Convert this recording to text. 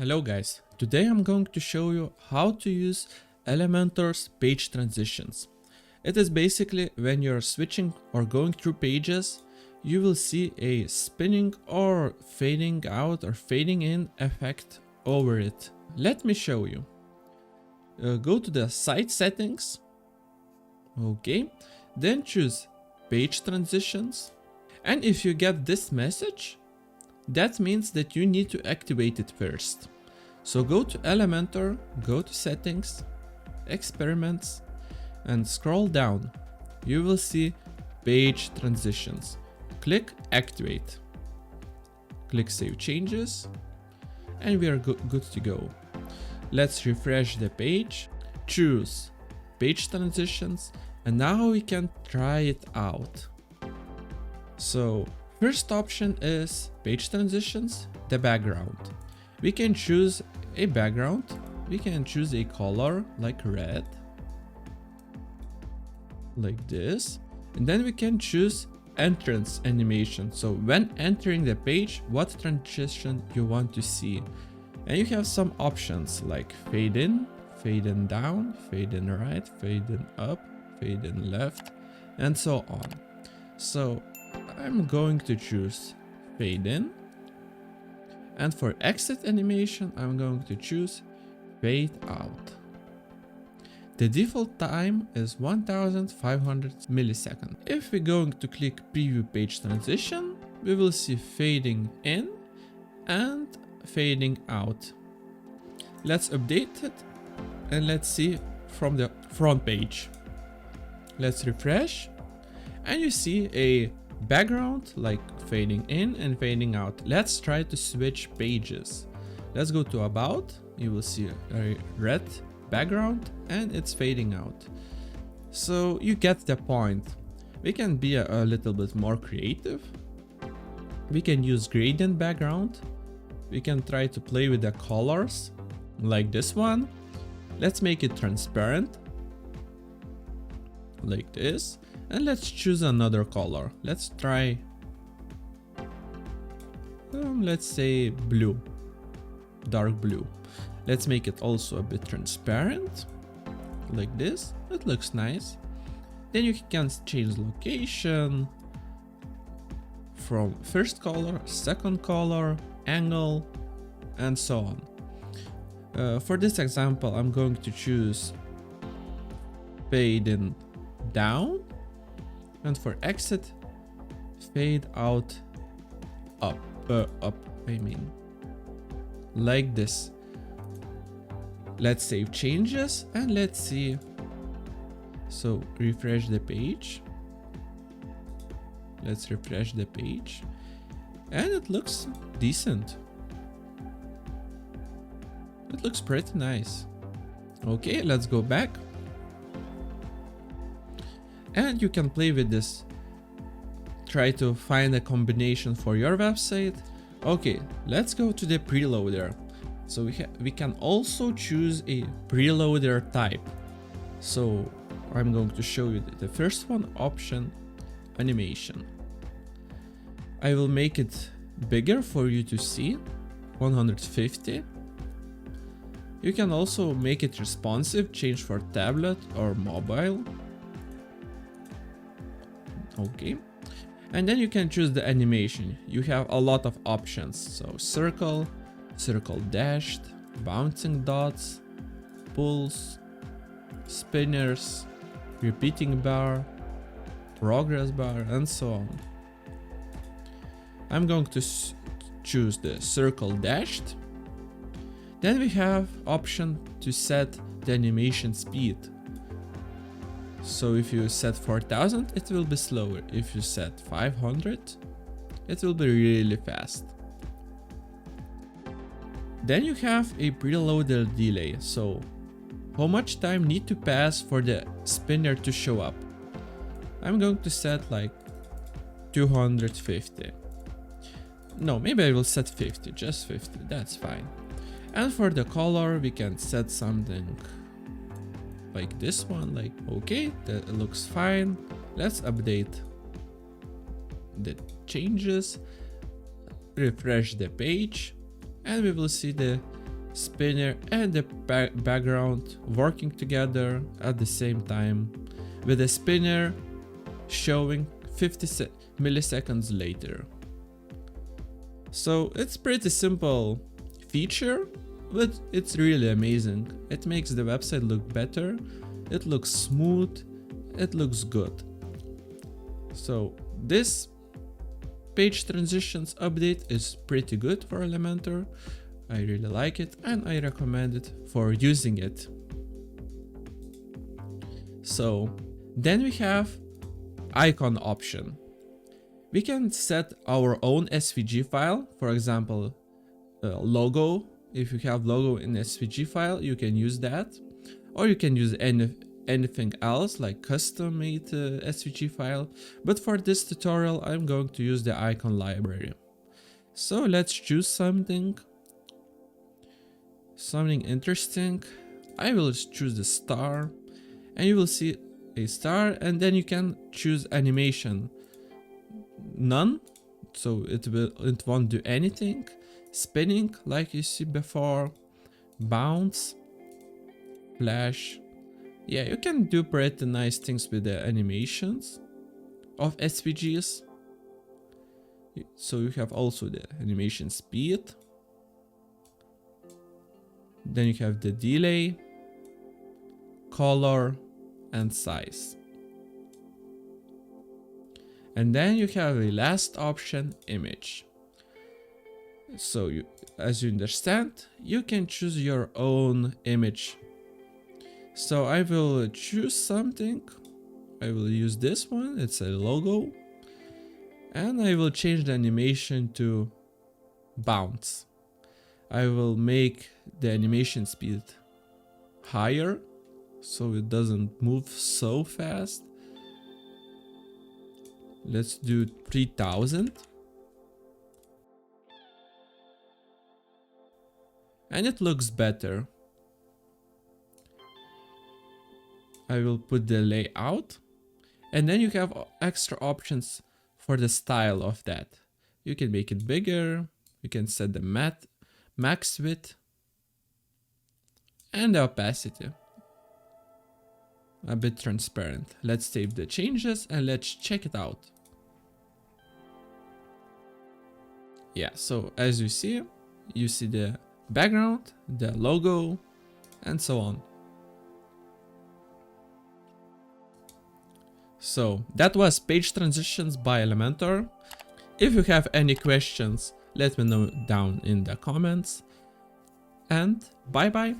Hello guys, today I'm going to show you how to use Elementor's page transitions. It is basically when you're switching or going through pages, you will see a spinning or fading out or fading in effect over it. Let me show you. Go to the site settings. Okay, then choose page transitions. And if you get this message, that means that you need to activate it first. So go to Elementor, go to settings, experiments, and scroll down. You will see page transitions. Click activate. Click save changes, and we are good to go. Let's refresh the page, choose page transitions, and now we can try it out. So first option is page transitions, the background. We can choose a background. We can choose a color like red, like this. And then we can choose entrance animation. So when entering the page, what transition you want to see. And you have some options like fade in down, fade in right, fade in up, fade in left, and so on. So I'm going to choose fade in, and for exit animation I'm going to choose fade out. The default time is 1500 milliseconds. If we're going to click preview page transition, we will see fading in and fading out. Let's update it and let's see from the front page. Let's refresh, and you see a background like fading in and fading out. Let's try to switch pages. Let's go to about. You will see a red background and it's fading out. So you get the point. We can be a little bit more creative. We can use gradient background. We can try to play with the colors like this one. Let's make it transparent like this. And let's choose another color. Let's try, let's say blue, dark blue. Let's make it also a bit transparent, like this. It looks nice. Then you can change location from first color, second color, angle, and so on. For this example, I'm going to choose fade in down. And for exit, fade out up, like this. Let's save changes and let's see. So refresh the page. Let's refresh the page, and it looks decent. It looks pretty nice. Okay, let's go back. And you can play with this. Try to find a combination for your website. Okay, let's go to the preloader. So we can also choose a preloader type. So I'm going to show you the first one, option animation. I will make it bigger for you to see, 150. You can also make it responsive, change for tablet or mobile. Okay, and then you can choose the animation. You have a lot of options. So circle, circle dashed, bouncing dots, pulls, spinners, repeating bar, progress bar, and so on. I'm going to choose the circle dashed. Then we have option to set the animation speed. So if you set 4000, it will be slower. If you set 500, it will be really fast. Then you have a preloaded delay. So how much time need to pass for the spinner to show up? I'm going to set like 250. No, maybe I will set 50, just 50, that's fine. And for the color, we can set something like this one, like okay, that looks fine. Let's update the changes, refresh the page, and we will see the spinner and the background working together at the same time, with the spinner showing 50 milliseconds later. So it's pretty simple feature, but it's really amazing. It makes the website look better, it looks smooth, it looks good. So this page transitions update is pretty good for Elementor. I really like it and I recommend it for using it. So then we have icon option. We can set our own SVG file, for example, logo. If you have logo in SVG file, you can use that, or you can use anything else like custom made SVG file. But for this tutorial, I'm going to use the icon library. So let's choose something interesting. I will choose the star, and you will see a star, and then you can choose animation. None, so it won't do anything. Spinning, like you see before. Bounce, flash. Yeah, you can do pretty nice things with the animations of SVGs. So you have also the animation speed. Then you have the delay, color, and size. And then you have a last option, image. So as you understand, you can choose your own image. So I will choose something. I will use this one, it's a logo. And I will change the animation to bounce. I will make the animation speed higher so it doesn't move so fast. Let's do 3000. And it looks better. I will put the layout, and then you have extra options for the style of that. You can make it bigger, you can set the max width and the opacity. A bit transparent. Let's save the changes and let's check it out. Yeah, so as you see the background, the logo, and so on. So that was page transitions by Elementor. If you have any questions, let me know down in the comments. And bye bye.